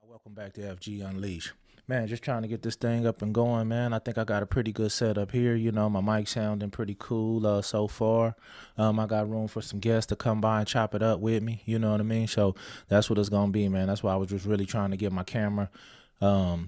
Welcome back to FG Unleashed. Man, just trying to get this thing up and going, man. I think I got a pretty good setup here. My mic sounding pretty cool so far. I got room for some guests to come by and chop it up with me. You know what I mean? So that's what it's gonna be, man. That's why I was just really trying to get my camera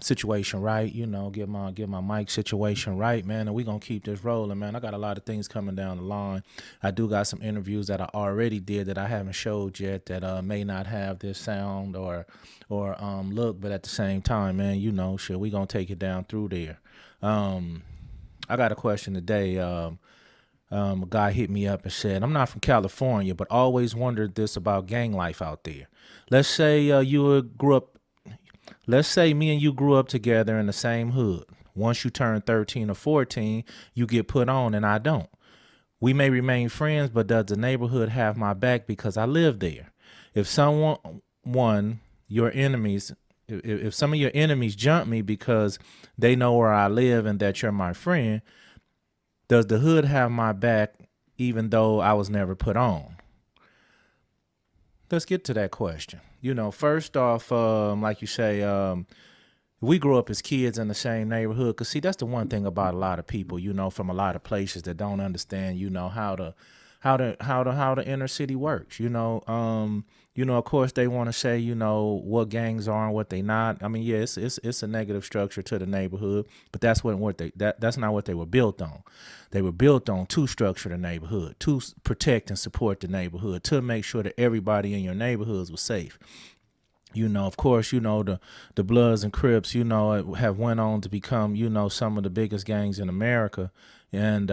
situation right, get my mic situation right, man, and we gonna keep this rolling, man. I got a lot of things coming down the line. I do got some interviews that I already did that I haven't showed yet that may not have this sound or look, but at the same time, man, shit, we gonna take it down through there. I got a question today. A guy hit me up and said, I'm not from California, but always wondered this about gang life out there. Let's say let's say me and you grew up together in the same hood. Once you turn 13 or 14, you get put on and I don't. We may remain friends, but does the neighborhood have my back because I live there? If your enemies, if some of your enemies jump me because they know where I live and that you're my friend, does the hood have my back even though I was never put on? Let's get to that question. First off, like you say, we grew up as kids in the same neighborhood. Cause see, that's the one thing about a lot of people, from a lot of places that don't understand, how the inner city works. Of course they want to say, what gangs are and what they not. I mean, yes, it's a negative structure to the neighborhood, but that's that's not what they were built on. They were built on to structure the neighborhood, to protect and support the neighborhood, to make sure that everybody in your neighborhoods was safe. Of course, the Bloods and Crips, have went on to become, some of the biggest gangs in America. And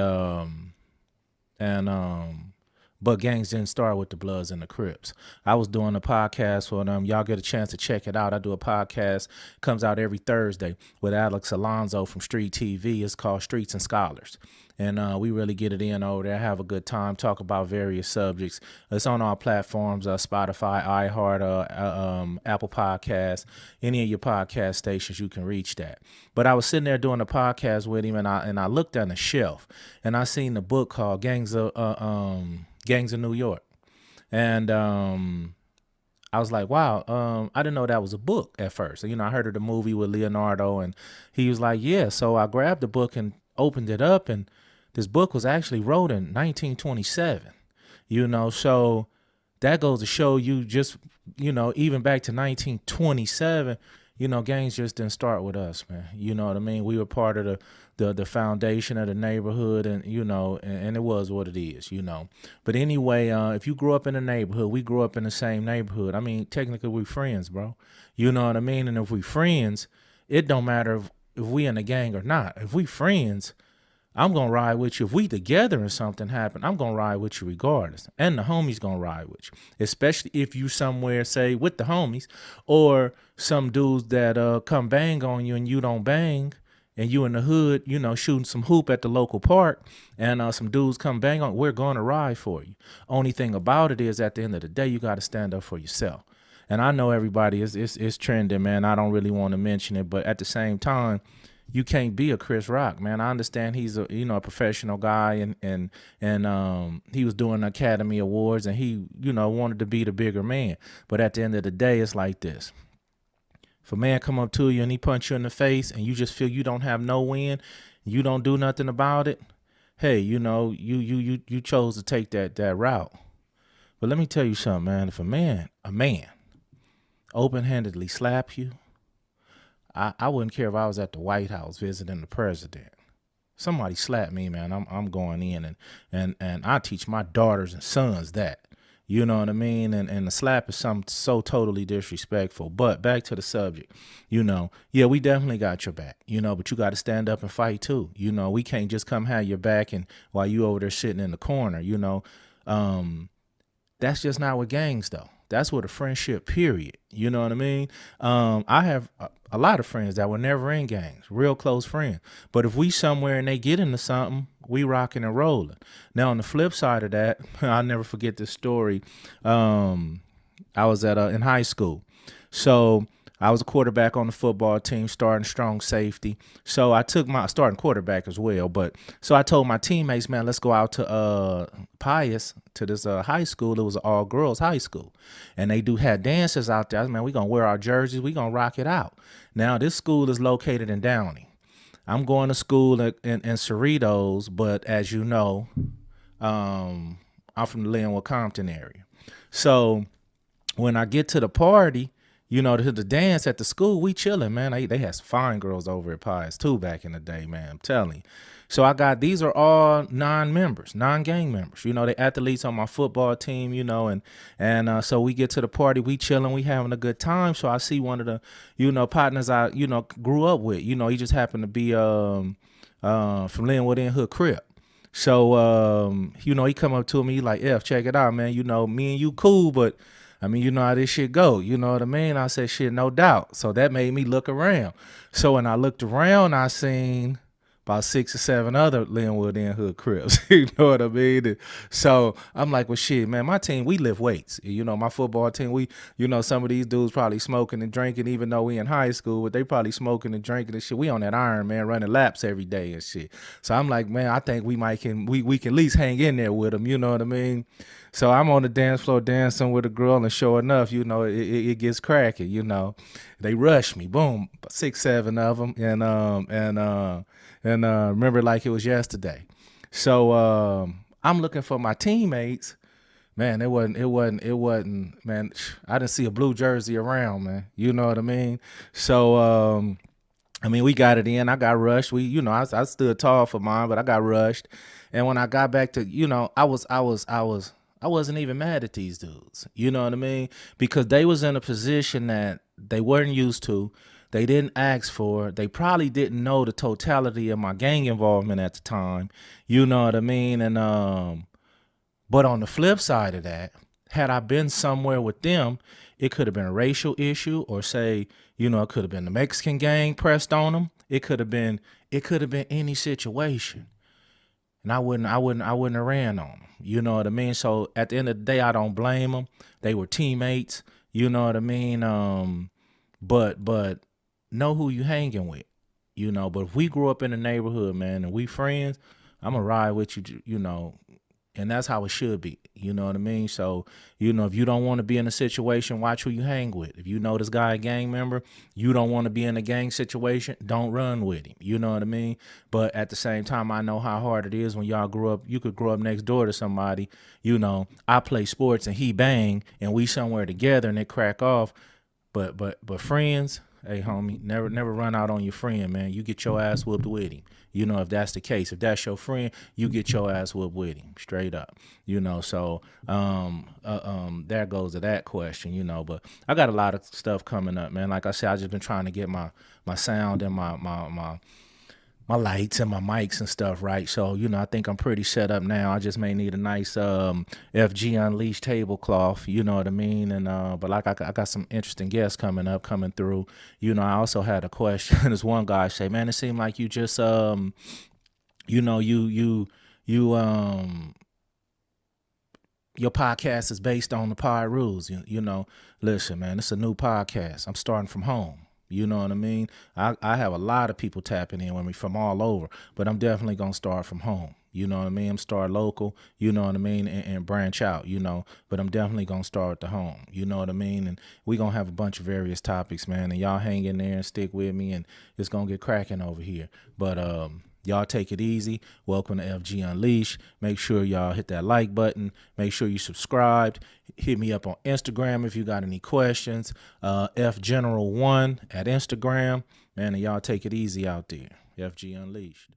but gangs didn't start with the Bloods and the Crips. I was doing a podcast for them. Y'all get a chance to check it out. I do a podcast, comes out every Thursday with Alex Alonso from Street TV. It's called Streets and Scholars. And we really get it in over there, have a good time, talk about various subjects. It's on all platforms, Spotify, iHeart, Apple Podcasts, any of your podcast stations, you can reach that. But I was sitting there doing a podcast with him, and I looked on the shelf, and I seen the book called Gangs of New York. And I was like, wow, I didn't know that was a book at first. I heard of the movie with Leonardo, and he was like, yeah. So I grabbed the book and opened it up, and this book was actually wrote in 1927, so that goes to show you just, even back to 1927, gangs just didn't start with us, man. You know what I mean? We were part of the foundation of the neighborhood, and, and it was what it is, But anyway, if you grew up in a neighborhood, we grew up in the same neighborhood. I mean, technically we friends, bro. You know what I mean? And if we friends, it don't matter if we in a gang or not. If we friends, I'm going to ride with you. If we together and something happen, I'm going to ride with you regardless. And the homies going to ride with you, especially if you somewhere, say, with the homies, or some dudes that come bang on you and you don't bang, and you in the hood, shooting some hoop at the local park, and some dudes come bang on, we're going to ride for you. Only thing about it is, at the end of the day, you got to stand up for yourself. And I know everybody is trending, man. I don't really want to mention it, but at the same time, you can't be a Chris Rock, man. I understand he's a professional guy, and he was doing Academy Awards, and he wanted to be the bigger man. But at the end of the day, it's like this: if a man come up to you and he punch you in the face, and you just feel you don't have no win, you don't do nothing about it. Hey, you chose to take that route. But let me tell you something, man. If a man open-handedly slap you, I wouldn't care if I was at the White House visiting the president. Somebody slap me, man, I'm going in, and I teach my daughters and sons that. You know what I mean? And the slap is something so totally disrespectful. But back to the subject, yeah, we definitely got your back, but you got to stand up and fight too. We can't just come have your back and while you over there sitting in the corner, that's just not what gangs though. That's what a friendship, period. You know what I mean? I have a lot of friends that were never in gangs, real close friends. But if we somewhere and they get into something, we rocking and rolling. Now, on the flip side of that, I'll never forget this story. I was in high school. So I was a quarterback on the football team, starting strong safety. So I took my starting quarterback as well. But so I told my teammates, man, let's go out to Pius, to this high school. It was an all girls high school, and they had dances out there. Man, we gonna wear our jerseys. We gonna rock it out. Now this school is located in Downey. I'm going to school in Cerritos, but as you know, I'm from the Linwood Compton area. So when I get to the party, to the dance at the school, we chilling, man. They had some fine girls over at Pies too back in the day, man. I'm telling you. So these are all non-members, non-gang members. They athletes on my football team, and so we get to the party, we chilling, we having a good time. So I see one of the, partners I, grew up with. He just happened to be from Linwood in Hood Crip. So, he come up to me, he like, F, check it out, man. Me and you cool, but I mean, you know how this shit go. You know what I mean? I said, shit, no doubt. So that made me look around. So when I looked around, I seen about 6 or 7 other Linwood in Hood Crips. You know what I mean? So I'm like, well, shit, man, my team, we lift weights. My football team, we, some of these dudes probably smoking and drinking, even though we in high school, but they probably smoking and drinking and shit. We on that iron, man, running laps every day and shit. So I'm like, man, I think we can at least hang in there with them. You know what I mean? So I'm on the dance floor dancing with a girl, and sure enough, it gets cracking. They rush me, boom, 6, 7 of them, and remember like it was yesterday. So I'm looking for my teammates. Man, it wasn't, man, I didn't see a blue jersey around, man. You know what I mean? So, we got it in. I got rushed. I stood tall for mine, but I got rushed. And when I got back to, I wasn't even mad at these dudes. You know what I mean? Because they was in a position that they weren't used to. They didn't ask for. They probably didn't know the totality of my gang involvement at the time. You know what I mean? And but on the flip side of that, had I been somewhere with them, it could have been a racial issue, or say, it could have been the Mexican gang pressed on them. It could have been any situation. And I wouldn't have ran on them. You know what I mean? So at the end of the day, I don't blame them. They were teammates. You know what I mean? But know who you hanging with. But if we grew up in the neighborhood, man, and we friends, I'm gonna ride with you, and that's how it should be. You know what I mean? So, if you don't want to be in a situation, watch who you hang with. If you know this guy a gang member, you don't want to be in a gang situation, don't run with him. You know what I mean? But at the same time, I know how hard it is when y'all grew up. You could grow up next door to somebody, I play sports and he bang, and we somewhere together and they crack off. But friends, hey homie, never run out on your friend, man. You get your ass whooped with him. If that's the case, if that's your friend, you get your ass whooped with him, straight up. So there goes to that question, but I got a lot of stuff coming up, man. Like I said, I just been trying to get my sound and my lights and my mics and stuff right. So, I think I'm pretty set up now. I just may need a nice FG Unleashed tablecloth, you know what I mean? And but like I got some interesting guests coming through. I also had a question. This one guy say, man, it seemed like you just your podcast is based on the Pod Rules. Listen, man, it's a new podcast. I'm starting from home. You know what I mean? I have a lot of people tapping in with me from all over, but I'm definitely going to start from home. You know what I mean? I'm start local, you know what I mean, and branch out, but I'm definitely going to start at the home. You know what I mean? And we're going to have a bunch of various topics, man, and y'all hang in there and stick with me, and it's going to get cracking over here. But y'all take it easy. Welcome to FG Unleashed. Make sure y'all hit that like button. Make sure you subscribed. Hit me up on Instagram if you got any questions. FGeneral1 at Instagram. Man, and y'all take it easy out there. FG Unleashed.